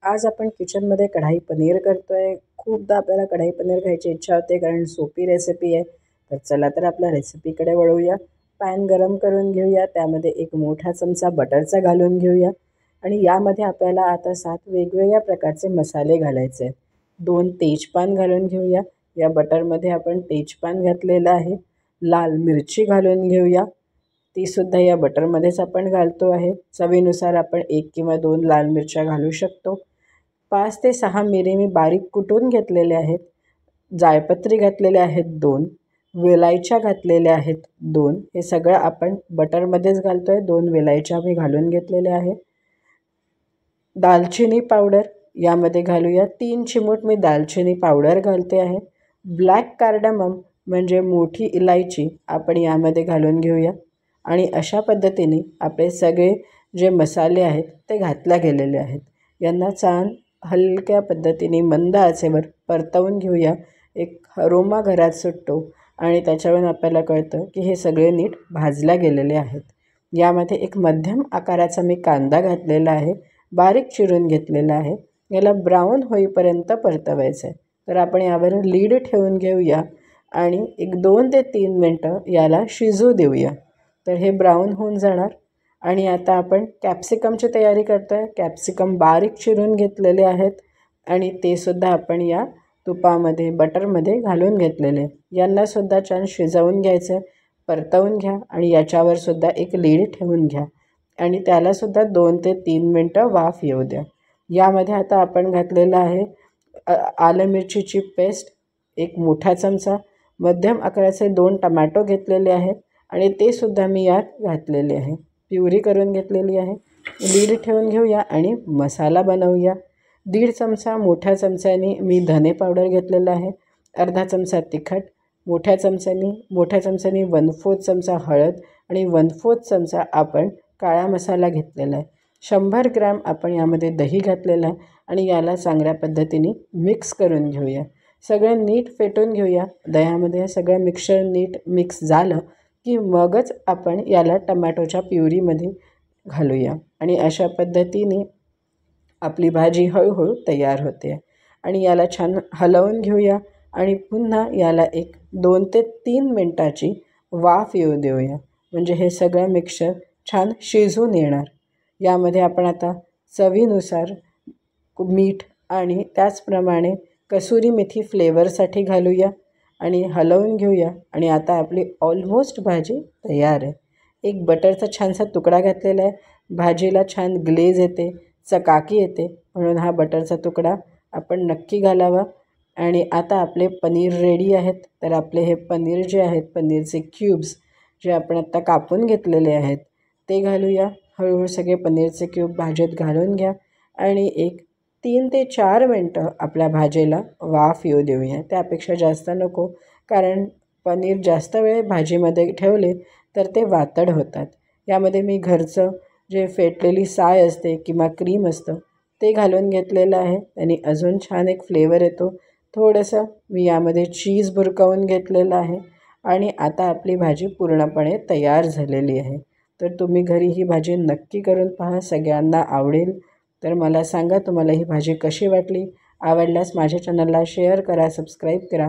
आज आपण किचनमध्ये कढाई पनीर करतोय। खूपदा आपल्याला कढाई पनीर खायची इच्छा होते कारण सोपी रेसिपी आहे। तर चला तर आपल्या रेसिपीकडे वळूया। पॅन गरम करून घेऊया, त्यामध्ये एक मोठा चमचा बटरचा घालून घेऊया आणि यामध्ये आपल्याला आता 7 वेगवेगळ्या प्रकारचे मसाले घालायचे आहेत। 2 तेजपान घालून घेऊया। या बटरमध्ये आपण तेजपान घातलेलं आहे। लाल मिरची घालून घेऊया, तीसुद्धा या बटरमध्येच आपण घालतो आहे। चवीनुसार आपण 1 किंवा 2 लाल मिरच्या घालू शकतो। 5 ते 6 मिरी मी बारीक कुटून घेतलेले आहेत। जायपत्री घातलेले आहेत 2, वेलायच्या घातलेल्या आहेत 2। हे सगळं आपण बटरमध्येच घालतो आहे। 2 वेलायच्या मी घालून घेतलेल्या आहे। दालचिनी पावडर यामध्ये घालूया। 3 चिमूट मी दालचिनी पावडर घालते आहे। ब्लॅक कार्डमम म्हणजे मोठी इलायची आपण यामध्ये घालून घेऊया आणि अशा पद्धतीने आपले सगळे जे मसाले आहेत ते घातले गेलेले आहेत। यांना छान हलक्या पद्धतीने मंद आचेवर परतवून घेऊया। एक अरोमा घरात सुटतो आणि त्याच्यावरून आपल्याला कळतं की हे सगळे नीट भाजले गेलेले आहेत। यामध्ये एक मध्यम आकाराचा मी कांदा घातलेला आहे, बारीक चिरून घेतलेला आहे। याला ब्राऊन होईपर्यंत परतवायचं आहे। तर आपण यावर लीड ठेवून घेऊया आणि एक 2 ते 3 मिनटं याला शिजू देऊया। तर हे ब्राऊन होऊन जाणार आणि आता आपण कॅप्सिकमची तयारी करतो आहे। कॅप्सिकम बारीक चिरून घेतलेले आहेत आणि ते सुद्धा आपण या तुपामध्ये बटरमध्ये घालून घेतलेले। यांनासुद्धा छान शिजवून घ्यायचं, परतवून घ्या आणि याच्यावर सुद्धा एक लीड ठेवून घ्या आणि त्यालासुद्धा 2 ते 3 मिनटं वाफ येऊ द्या। यामध्ये आता आपण घातलेलं आहे आलं मिरचीची पेस्ट, एक मोठा चमचा, मध्यम आकाराचे 2 टमॅटो घेतलेले आहेत आणि ते सुद्धा मी यात घातलेले आहे। प्युरी करून घेतलेली आहे। लीड ठेवून घेऊया आणि मसाला बनवूया। 1.5 चमचा मोठ्या चमच्याने मी धने पावडर घेतलेला आहे, अर्धा चमचा तिखट, मोठ्या चमच्याने 1/4 चमचा हळद आणि 1/4 चमचा आपण काळा मसाला घेतलेला आहे। 100 ग्रॅम आपण यामध्ये दही घातलेलं आहे आणि याला चांगल्या पद्धतीने मिक्स करून घेऊया। सगळं नीट फेटून घेऊया। दह्यामध्ये सगळं मिक्सचर नीट मिक्स झालं की मगच आपण याला टमॅटोच्या प्युरीमध्ये घालूया आणि अशा पद्धतीने आपली भाजी हळूहळू तयार होते आणि याला छान हलवून घेऊया आणि पुन्हा याला एक 2 ते 3 मिनटाची वाफ येऊ देऊया, म्हणजे हे सगळं मिक्सचर छान शिजून येणार। यामध्ये आपण आता चवीनुसार मीठ आणि त्याचप्रमाणे कसुरी मेथी फ्लेवरसाठी घालूया आणि हलवून घेऊया आणि आता आपली ऑलमोस्ट भाजी तयार आहे। एक बटरचा छानसा तुकडा घातलेला आहे। भाजीला छान ग्लेज येते, चकाकी येते, म्हणून हा बटरचा तुकडा आपण नक्की घालावा। आणि आता आपले पनीर रेडी आहेत। तर आपले हे पनीर जे आहेत, पनीरचे क्यूब्स जे आपण आत्ता कापून घेतलेले आहेत ते घालूया। हळूहळू सगळे पनीरचे क्यूब भाजीत घालून घ्या आणि एक 3 ते 4 मिनटं आपल्या भाजीला वाफ येऊ देऊया। त्यापेक्षा जास्त नको, कारण पनीर जास्त वेळ भाजीमध्ये ठेवले तर ते वातड होतात। यामध्ये मी घरचं जे फेटलेली साय असते किंवा क्रीम असतं ते घालून घेतलेलं आहे, त्याने अजून छान एक फ्लेवर येतो। थोडंसं मी यामध्ये चीज बुरकवून घेतलेलं आहे आणि आता आपली भाजी पूर्णपणे तयार झालेली आहे। तर तुम्ही घरी ही भाजी नक्की करून पहा, सगळ्यांना आवडेल। तर मला सांगा तुम्हाला ही भाजी कशी वाटली। आवडल्यास माझ्या चॅनलला शेअर करा, सबस्क्राईब करा